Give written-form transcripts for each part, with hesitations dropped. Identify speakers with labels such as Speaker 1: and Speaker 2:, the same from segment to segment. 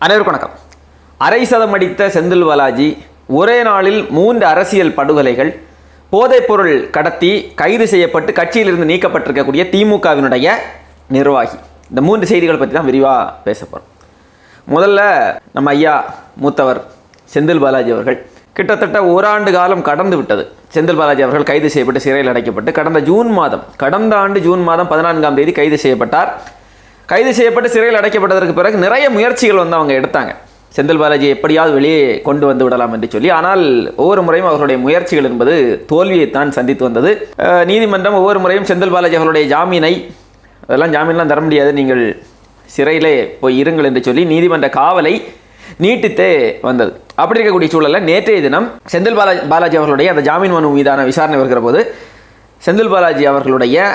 Speaker 1: அனைவருக்கும் வணக்கம். அரை சதம் அடித்த செந்தில் பாலாஜி ஒரே நாளில் 3 அரசியல் படுகொலைகள், போதைப்பொருள் கடத்தி கைது செய்யப்பட்டு கட்சியிலிருந்து நீக்கப்பட்டிருக்கக்கூடிய திமுகவினுடைய நிர்வாகி, இந்த 3 செய்திகளை பற்றி தான் விரிவாக பேச போகிறோம். முதல்ல நம்ம ஐயா மூத்தவர் செந்தில் பாலாஜி அவர்கள் கிட்டத்தட்ட ஓராண்டு காலம் கடந்து விட்டது. செந்தில் பாலாஜி அவர்கள் கைது செய்யப்பட்டு சிறையில் அடைக்கப்பட்டு கடந்த ஆண்டு ஜூன் மாதம் 14ஆம் தேதி கைது செய்யப்பட்டார். கைது செய்யப்பட்டு சிறையில் அடைக்கப்பட்டதற்கு பிறகு நிறைய முயற்சிகள் அவங்க எடுத்தாங்க, செந்தில் பாலாஜியை எப்படியாவது வெளியே கொண்டு வந்து விடலாம் என்று சொல்லி. ஆனால் ஒவ்வொரு முறையும் அவர்களுடைய முயற்சிகள் என்பது தோல்வியைத்தான் சந்தித்து வந்தது. நீதிமன்றம் ஒவ்வொரு முறையும் செந்தில் பாலாஜி அவர்களுடைய ஜாமீன்லாம் தர முடியாது, நீங்கள் சிறையிலே போய் இருங்கள் என்று சொல்லி நீதிமன்ற காவலை நீட்டித்தே வந்தது. அப்படி இருக்கக்கூடிய சூழலில் நேற்றைய தினம் செந்தில் பாலாஜி அவர்களுடைய அந்த ஜாமீன் மனு மீதான விசாரணை வருகிற போது செந்தில் பாலாஜி அவர்களுடைய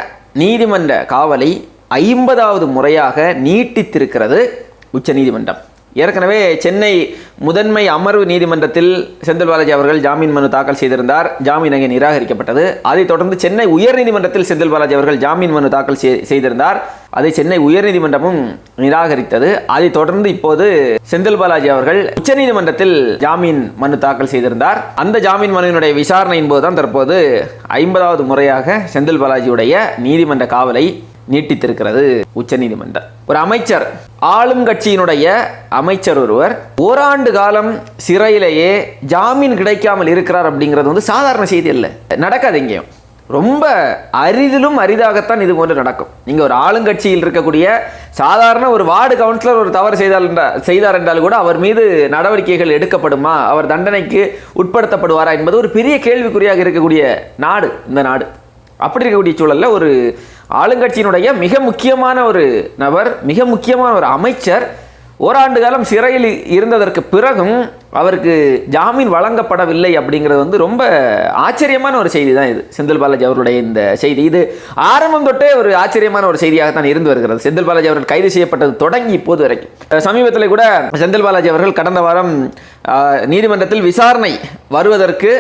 Speaker 1: நீதிமன்ற காவலை 50வது முறையாக நீட்டித்திருக்கிறது உச்சநீதிமன்றம். ஏற்கனவே சென்னை முதன்மை அமர்வு நீதிமன்றத்தில் செந்தில் பாலாஜி அவர்கள் ஜாமீன் மனு தாக்கல் செய்திருந்தார். ஜாமீன் அங்கே நிராகரிக்கப்பட்டது. அதைத் தொடர்ந்து சென்னை உயர்நீதிமன்றத்தில் செந்தில் பாலாஜி அவர்கள் ஜாமீன் மனு தாக்கல் செய்திருந்தார். அதை சென்னை உயர்நீதிமன்றமும் நிராகரித்தது. அதைத் தொடர்ந்து இப்போது செந்தில் பாலாஜி அவர்கள் உச்சநீதிமன்றத்தில் ஜாமீன் மனு தாக்கல் செய்திருந்தார். அந்த ஜாமீன் மனுவினுடைய விசாரணையின் போதுதான் தற்போது 50வது முறையாக செந்தில் பாலாஜியுடைய நீதிமன்ற காவலை நீட்டித்திருக்கிறது உச்சநீதிமன்றம். ஒரு அமைச்சர், ஆளும் கட்சியினுடைய அமைச்சர் ஒருவர் ஓராண்டு காலம் சிறையிலேயே ஜாமீன் கிடைக்காமல் இருக்கிறார் அப்படிங்கிறது சாதாரண செய்தி இல்லை, நடக்காது எங்கேயும். ரொம்ப அரிதிலும் அரிதாகத்தான் இது போன்று நடக்கும். நீங்க ஒரு ஆளுங்கட்சியில் இருக்கக்கூடிய சாதாரண ஒரு வார்டு கவுன்சிலர் ஒரு தவறு செய்தார் என்றால் கூட அவர் மீது நடவடிக்கைகள் எடுக்கப்படுமா, அவர் தண்டனைக்கு உட்படுத்தப்படுவாரா என்பது ஒரு பெரிய கேள்விக்குறியாக இருக்கக்கூடிய நாடு இந்த நாடு. அப்படி இருக்கக்கூடிய சூழலில் ஒரு ஆளுங்கட்சியினுடைய மிக முக்கியமான ஒரு நபர், மிக முக்கியமான ஒரு அமைச்சர் ஓராண்டு காலம் சிறையில் இருந்ததற்கு பிறகும் அவருக்கு ஜாமீன் வழங்கப்படவில்லை அப்படிங்கிறது ரொம்ப ஆச்சரியமான ஒரு செய்தி தான் இது. செந்தில் பாலாஜி அவருடைய இந்த செய்தி இது ஆரம்பம் தொட்டே ஒரு ஆச்சரியமான ஒரு செய்தியாகத்தான் இருந்து வருகிறது. செந்தில் பாலாஜி அவர்கள் கைது செய்யப்பட்டது தொடங்கி இப்போது வரைக்கும். சமீபத்தில் கூட செந்தில் பாலாஜி அவர்கள் கடந்த வாரம் நீதிமன்றத்தில் விசாரணை வருவதற்கு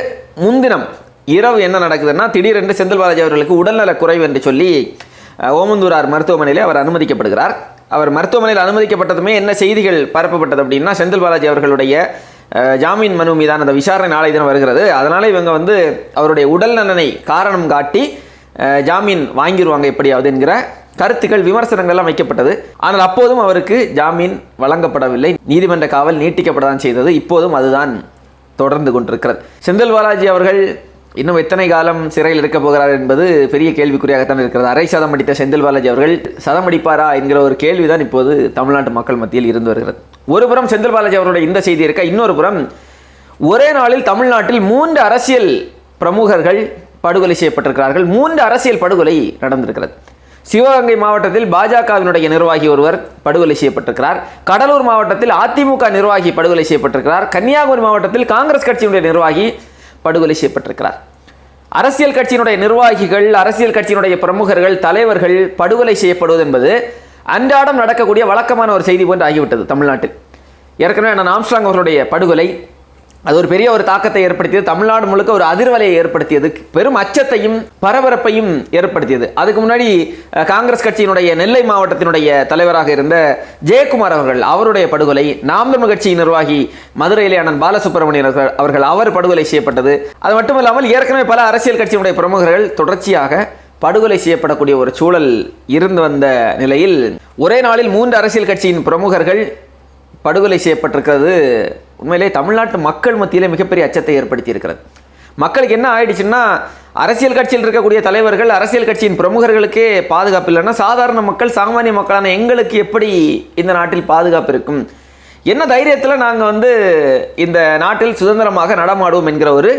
Speaker 1: முன்தினம் இரவு என்ன நடக்குதுன்னா, திடீரென்று செந்தில் பாலாஜி அவர்களுக்கு உடல்நல குறைவு என்று சொல்லி ஓமந்தூரார் மருத்துவமனையில் அவர் அனுமதிக்கப்படுகிறார். அவர் மருத்துவமனையில் அனுமதிக்கப்பட்டதுமே என்ன செய்திகள் பரப்பப்பட்டது அப்படின்னா, செந்தில் பாலாஜி அவர்களுடைய ஜாமீன் மனு மீதான அந்த விசாரணை நாளை தினம் வருகிறது, அதனால் இவங்க அவருடைய உடல் நலனை காரணம் காட்டி ஜாமீன் வாங்கிடுவாங்க எப்படியாவது என்கிற கருத்துக்கள், விமர்சனங்கள்லாம் வைக்கப்பட்டது. ஆனால் அப்போதும் அவருக்கு ஜாமீன் வழங்கப்படவில்லை, நீதிமன்ற காவல் நீட்டிக்கப்படத்தான் செய்தது. இப்போதும் அதுதான் தொடர்ந்து கொண்டிருக்கிறது. செந்தில் பாலாஜி அவர்கள் இன்னும் எத்தனை காலம் சிறையில் இருக்க போகிறார் என்பது பெரிய கேள்விக்குறியாகத்தான் இருக்கிறது. அரை சதம் அடித்த செந்தில் பாலாஜி அவர்கள் சதம் அடிப்பாரா என்கிற ஒரு கேள்விதான் இப்போது தமிழ்நாட்டு மக்கள் மத்தியில் இருந்து வருகிறது. ஒரு புறம் செந்தில் பாலாஜி அவருடைய இந்த செய்தி இருக்க, இன்னொரு புறம் ஒரே நாளில் தமிழ்நாட்டில் 3 அரசியல் பிரமுகர்கள் படுகொலை செய்யப்பட்டிருக்கிறார்கள். 3 அரசியல் படுகொலை நடந்திருக்கிறது. சிவகங்கை மாவட்டத்தில் பாஜகவினுடைய நிர்வாகி ஒருவர் படுகொலை செய்யப்பட்டிருக்கிறார். கடலூர் மாவட்டத்தில் அதிமுக நிர்வாகி படுகொலை செய்யப்பட்டிருக்கிறார். கன்னியாகுமரி மாவட்டத்தில் காங்கிரஸ் கட்சியினுடைய நிர்வாகி படுகொலை செய்யப்பட்டிருக்கிறார். அரசியல் கட்சியினுடைய நிர்வாகிகள், அரசியல் கட்சியினுடைய பிரமுகர்கள், தலைவர்கள் படுகொலை செய்யப்படுவது என்பது அன்றாடம் நடக்கக்கூடிய வழக்கமான ஒரு செய்தி போன்று ஆகிவிட்டது தமிழ்நாட்டில். ஏற்கனவே அண்ணன் ஆம்ஸ்ட்ராங் அவர்களுடைய படுகொலை அது ஒரு பெரிய ஒரு தாக்கத்தை ஏற்படுத்தியது. தமிழ்நாடு முழுக்க ஒரு அதிர்வலையை ஏற்படுத்தியது, பெரும் அச்சத்தையும் பரபரப்பையும் ஏற்படுத்தியது. அதுக்கு முன்னாடி காங்கிரஸ் கட்சியினுடைய நெல்லை மாவட்டத்தினுடைய தலைவராக இருந்த ஜெயக்குமார் அவருடைய படுகொலை, நாம் தமிழ் கட்சியின் நிர்வாகி மதுரையிலே அண்ணன் பாலசுப்ரமணியன் அவர்கள் அவர் படுகொலை செய்யப்பட்டது. அது மட்டுமில்லாமல் ஏற்கனவே பல அரசியல் கட்சியினுடைய பிரமுகர்கள் தொடர்ச்சியாக படுகொலை செய்யப்படக்கூடிய ஒரு சூழல் இருந்து வந்த நிலையில் ஒரே நாளில் 3 அரசியல் கட்சியின் பிரமுகர்கள் படுகொலை செய்யப்பட்டிருக்கிறது உண்மையிலே தமிழ்நாட்டு மக்கள் மத்தியிலே மிகப்பெரிய அச்சத்தை ஏற்படுத்தி இருக்கிறது. மக்களுக்கு என்ன ஆயிடுச்சுன்னா, அரசியல் கட்சியில் இருக்கக்கூடிய தலைவர்கள், அரசியல் கட்சியின் பிரமுகர்களுக்கே பாதுகாப்பு இல்லைன்னா சாதாரண மக்கள், சாமானிய மக்களான எங்களுக்கு எப்படி இந்த நாட்டில் பாதுகாப்பு இருக்கும், என்ன தைரியத்தில் நாங்கள் இந்த நாட்டில் சுதந்திரமாக நடமாடுவோம் என்கிற ஒரு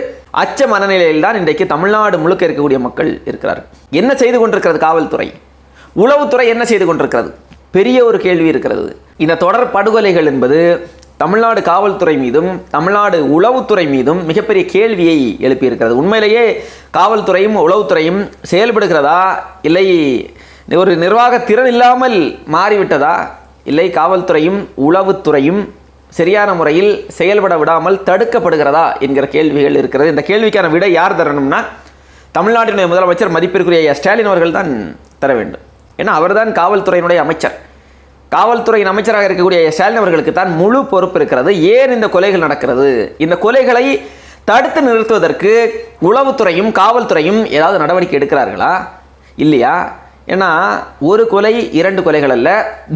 Speaker 1: அச்ச மனநிலையில் தான் இன்றைக்கு தமிழ்நாடு முழுக்க இருக்கக்கூடிய மக்கள் இருக்கிறார்கள். என்ன செய்து கொண்டிருக்கிறது காவல்துறை, உளவுத்துறை என்ன செய்து கொண்டிருக்கிறது, பெரிய ஒரு கேள்வி இருக்கிறது. இந்த தொடர் படுகொலைகள் என்பது தமிழ்நாடு காவல்துறை மீதும் தமிழ்நாடு உளவுத்துறை மீதும் மிகப்பெரிய கேள்வியை எழுப்பியிருக்கிறது. உண்மையிலேயே காவல்துறையும் உளவுத்துறையும் செயல்படுகிறதா, இல்லை ஒரு நிர்வாக திறன் இல்லாமல் மாறிவிட்டதா, இல்லை காவல்துறையும் உளவுத்துறையும் சரியான முறையில் செயல்பட விடாமல் தடுக்கப்படுகிறதா என்கிற கேள்விகள் இருக்கிறது. இந்த கேள்விக்கான விடை யார் தரணும்னா, தமிழ்நாட்டினுடைய முதலமைச்சர் மதிப்பிற்குரிய ஸ்டாலின் அவர்கள் தான் தர வேண்டும். ஏன்னா அவர்தான் காவல்துறையினுடைய அமைச்சர். காவல்துறையின் அமைச்சராக இருக்கக்கூடிய ஸ்டாலின் அவர்களுக்கு தான் முழு பொறுப்பு இருக்கிறது. ஏன் இந்த கொலைகள் நடக்கிறது? இந்த கொலைகளை தடுத்து நிறுத்துவதற்கு உளவுத்துறையும் காவல்துறையும் ஏதாவது நடவடிக்கை எடுக்கிறார்களா? இல்லையா? ஏன்னா ஒரு கொலை 2 கொலைகள் அல்ல,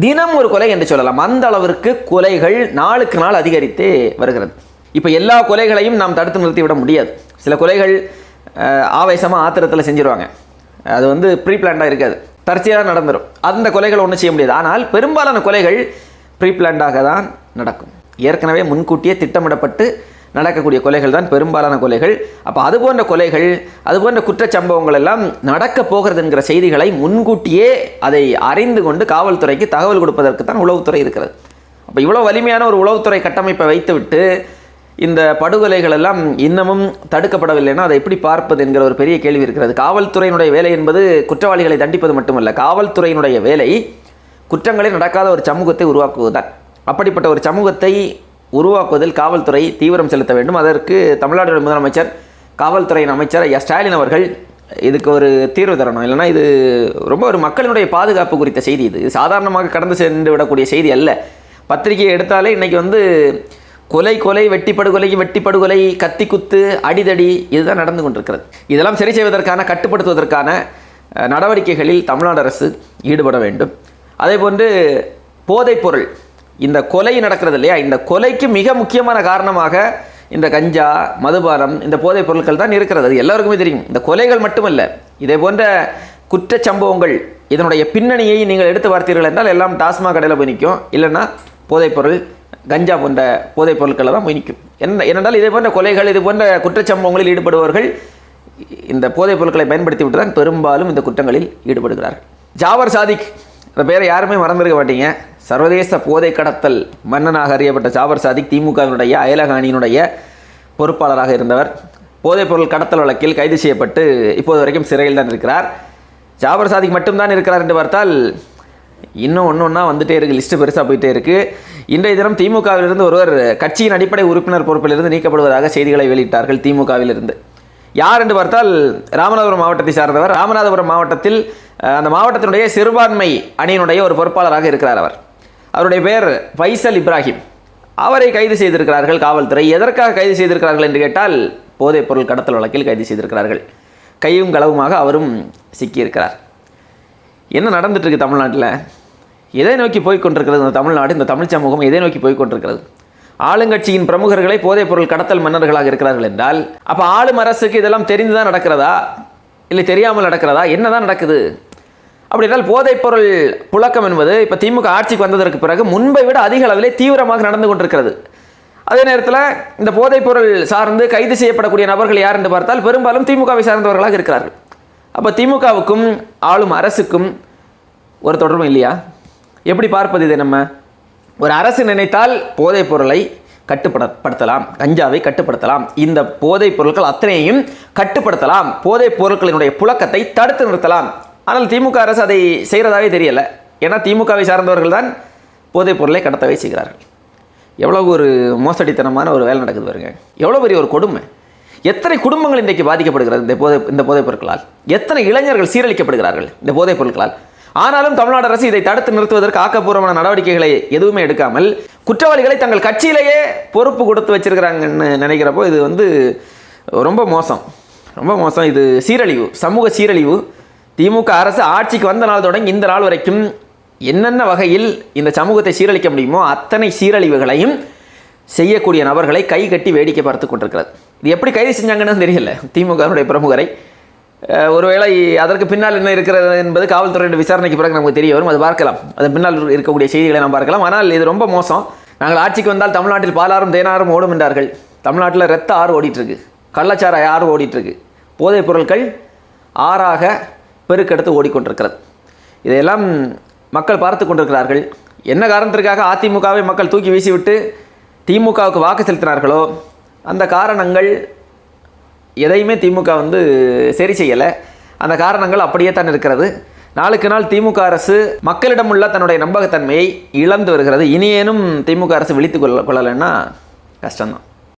Speaker 1: தினம் ஒரு கொலை என்று சொல்லலாம். அந்த அளவிற்கு கொலைகள் நாளுக்கு நாள் அதிகரித்தே வருகிறது. இப்போ எல்லா கொலைகளையும் நாம் தடுத்து நிறுத்திவிட முடியாது. சில கொலைகள் ஆவேசமாக ஆத்திரத்தில் செஞ்சிருவாங்க, அது ப்ரீ பிளான்டாக இருக்காது, தற்செயலாக நடந்துடும். அந்த கொலைகளை ஒன்றும் செய்ய முடியாது. ஆனால் பெரும்பாலான கொலைகள் ப்ரீ பிளான்டாக தான் நடக்கும். ஏற்கனவே முன்கூட்டியே திட்டமிடப்பட்டு நடக்கக்கூடிய கொலைகள் தான் பெரும்பாலான கொலைகள். அப்போ அதுபோன்ற கொலைகள், அதுபோன்ற குற்றச்சம்பவங்கள் எல்லாம் நடக்கப் போகிறது என்கிற செய்திகளை முன்கூட்டியே அதை அறிந்து கொண்டு காவல்துறைக்கு தகவல் கொடுப்பதற்கு தான் உளவுத்துறை இருக்கிறது. அப்போ இவ்வளோ வலிமையான ஒரு உளவுத்துறை கட்டமைப்பை வைத்துவிட்டு இந்த படுகொலைகள் எல்லாம் இன்னமும் தடுக்கப்படவில்லைன்னா அதை எப்படி பார்ப்பது என்கிற ஒரு பெரிய கேள்வி இருக்கிறது. காவல்துறையினுடைய வேலை என்பது குற்றவாளிகளை தண்டிப்பது மட்டுமல்ல, காவல்துறையினுடைய வேலை குற்றங்களே நடக்காத ஒரு சமூகத்தை உருவாக்குவதுதான். அப்படிப்பட்ட ஒரு சமூகத்தை உருவாக்குவதில் காவல்துறை தீவிரம் செலுத்த வேண்டும். அதற்கு தமிழ்நாடு முதலமைச்சர், காவல்துறையின் அமைச்சர் ஐயா ஸ்டாலின் அவர்கள் இதுக்கு ஒரு தீர்வு தரணும். இல்லைனா இது ரொம்ப ஒரு மக்களினுடைய பாதுகாப்பு குறித்த செய்தி. இது சாதாரணமாக கடந்து சென்று விடக்கூடிய செய்தி அல்ல. பத்திரிகையை எடுத்தாலே இன்றைக்கி கொலை, வெட்டி படுகொலை, கத்தி குத்து, அடிதடி இதுதான் நடந்து கொண்டிருக்கிறது. இதெல்லாம் சரி செய்வதற்கான, கட்டுப்படுத்துவதற்கான நடவடிக்கைகளில் தமிழ்நாடு அரசு ஈடுபட வேண்டும். அதே போன்று போதைப்பொருள், இந்த கொலை நடக்கிறது இல்லையா, இந்த கொலைக்கு மிக முக்கியமான காரணமாக இந்த கஞ்சா, மதுபானம், இந்த போதைப் பொருட்கள் தான் இருக்கிறது. அது எல்லாருக்குமே தெரியும். இந்த கொலைகள் மட்டுமல்ல, இதே போன்ற குற்றச்சம்பவங்கள் இதனுடைய பின்னணியை நீங்கள் எடுத்து பார்த்தீர்கள் என்றால் எல்லாம் டாஸ்மாக் கடையில் போய் நிற்கும், இல்லைன்னா போதைப்பொருள், கஞ்சா போன்ற போதைப் பொருட்களை தான் போய் நிற்கும். என்னென்றால் இதே போன்ற கொலைகள், இது போன்ற குற்றச்சம்பவங்களில் ஈடுபடுபவர்கள் இந்த போதைப் பொருட்களை பயன்படுத்தி விட்டு தான் பெரும்பாலும் இந்த குற்றங்களில் ஈடுபடுகிறார்கள். ஜாபர் சாதிக், அந்த பேரை யாருமே மறந்துருக்க மாட்டீங்க. சர்வதேச போதை கடத்தல் மன்னனாக அறியப்பட்ட ஜாபர் சாதிக் திமுகவினுடைய அயலக அணியினுடைய பொறுப்பாளராக இருந்தவர். போதைப்பொருள் கடத்தல் வழக்கில் கைது செய்யப்பட்டு இப்போது வரைக்கும் சிறையில் தான் இருக்கிறார். ஜாபர் சாதிக் மட்டும்தான் இருக்கிறார் என்று பார்த்தால் இன்னும் ஒன்றா வந்துட்டே இருக்குது, லிஸ்ட்டு பெருசாக போயிட்டே இருக்குது. இன்றைய தினம் திமுகவிலிருந்து ஒருவர் கட்சியின் அடிப்படை உறுப்பினர் பொறுப்பிலிருந்து நீக்கப்படுவதாக செய்திகளை வெளியிட்டார்கள். திமுகவிலிருந்து யார் என்று பார்த்தால் ராமநாதபுரம் மாவட்டத்தை சார்ந்தவர். ராமநாதபுரம் மாவட்டத்தில் அந்த மாவட்டத்தினுடைய சிறுபான்மை அணியினுடைய ஒரு பொறுப்பாளராக இருக்கிறார். அவருடைய பேர் ஃபைசல் இப்ராஹிம். அவரை கைது செய்திருக்கிறார்கள் காவல்துறை. எதற்காக கைது செய்திருக்கிறார்கள் என்று கேட்டால் போதைப் பொருள் கடத்தல் வழக்கில் கைது செய்திருக்கிறார்கள். கையும் களவுமாக அவரும் சிக்கியிருக்கிறார். என்ன நடந்துட்டு இருக்கு தமிழ்நாட்டில்? எதை நோக்கி போய்கொண்டிருக்கிறது இந்த தமிழ்நாடு, இந்த தமிழ் சமூகம் எதை நோக்கி போய்கொண்டிருக்கிறது? ஆளுங்கட்சியின் பிரமுகர்களை போதைப் பொருள் கடத்தல் மன்னர்களாக இருக்கிறார்கள் என்றால் அப்போ ஆளும் அரசுக்கு இதெல்லாம் தெரிந்துதான் நடக்கிறதா, இல்லை தெரியாமல் நடக்கிறதா? என்னதான் நடக்குது? அப்படி என்றால் போதைப்பொருள் புழக்கம் என்பது இப்போ திமுக ஆட்சிக்கு வந்ததற்கு பிறகு முன்பை விட அதிக அளவிலே தீவிரமாக நடந்து கொண்டிருக்கிறது. அதே நேரத்தில் இந்த போதைப்பொருள் சார்ந்து கைது செய்யப்படக்கூடிய நபர்கள் யார் என்று பார்த்தால் பெரும்பாலும் திமுகவை சார்ந்தவர்களாக இருக்கிறார்கள். அப்போ திமுகவுக்கும் ஆளும் அரசுக்கும் ஒரு தொடர்பும் இல்லையா? எப்படி பார்ப்பது இதை? நம்ம ஒரு அரசு நினைத்தால் போதைப் பொருளை கட்டுப்படுத்தலாம், கஞ்சாவை கட்டுப்படுத்தலாம், இந்த போதைப் பொருட்கள் அத்தனையையும் கட்டுப்படுத்தலாம், போதைப் பொருட்களினுடைய புழக்கத்தை தடுத்து நிறுத்தலாம். ஆனால் திமுக அரசு அதை செய்கிறதாவே தெரியலை. ஏன்னா திமுகவை சார்ந்தவர்கள் தான் போதைப் பொருளை கடத்தவே செய்கிறார்கள். எவ்வளோ ஒரு மோசடித்தனமான ஒரு வேலை நடக்குது பாருங்க. எவ்வளோ பெரிய ஒரு கொடுமை. எத்தனை குடும்பங்கள் இன்றைக்கு பாதிக்கப்படுகிறது இந்த போதைப் பொருட்களால்? எத்தனை இளைஞர்கள் சீரழிக்கப்படுகிறார்கள் இந்த போதைப் பொருட்களால்? ஆனாலும் தமிழ்நாடு அரசு இதை தடுத்து நிறுத்துவதற்கு ஆக்கப்பூர்வமான நடவடிக்கைகளை எதுவுமே எடுக்காமல் குற்றவாளிகளை தங்கள் கட்சியிலேயே பொறுப்பு கொடுத்து வச்சிருக்கிறாங்கன்னு நினைக்கிறப்போ இது ரொம்ப மோசம், ரொம்ப மோசம். இது சீரழிவு, சமூக சீரழிவு. திமுக அரசு ஆட்சிக்கு வந்த நாள் தொடங்கி இந்த நாள் வரைக்கும் என்னென்ன வகையில் இந்த சமூகத்தை சீரழிக்க முடியுமோ அத்தனை சீரழிவுகளையும் செய்யக்கூடிய நபர்களை கை கட்டி வேடிக்கை பார்த்து கொண்டிருக்கிறது. இது எப்படி கைது செஞ்சாங்கன்னு தெரியல திமுகவுடைய பிரமுகரை. ஒருவேளை அதற்கு பின்னால் என்ன இருக்கிறது என்பது காவல்துறையின் விசாரணைக்கு பிறகு நமக்கு தெரிய வரும், அது பார்க்கலாம். அதன் பின்னால் இருக்கக்கூடிய செய்திகளை நாம் பார்க்கலாம். ஆனால் இது ரொம்ப மோசம். நாங்கள் ஆட்சிக்கு வந்தால் தமிழ்நாட்டில் பாலாறும் தேனாரும் ஓடும் என்றார்கள். தமிழ்நாட்டில் ரத்த ஆறு ஓடிட்டுருக்கு, கள்ளச்சாராய ஆறு ஓடிட்டுருக்கு, போதைப் பொருட்கள் ஆறாக பெருக்கெடுத்து ஓடிக்கொண்டிருக்கிறது. இதையெல்லாம் மக்கள் பார்த்து கொண்டிருக்கிறார்கள். என்ன காரணத்திற்காக அதிமுகவை மக்கள் தூக்கி வீசிவிட்டு திமுகவுக்கு வாக்கு செலுத்தினார்களோ அந்த காரணங்கள் எதையுமே திமுக சரி செய்யலை. அந்த காரணங்கள் அப்படியே தான் இருக்கிறது. நாளுக்கு நாள் திமுக அரசு மக்களிடம் உள்ள தன்னுடைய நம்பகத்தன்மையை இழந்து வருகிறது. இனியேனும் திமுக அரசு விழித்து கொள்ளலைன்னா கஷ்டம்தான்.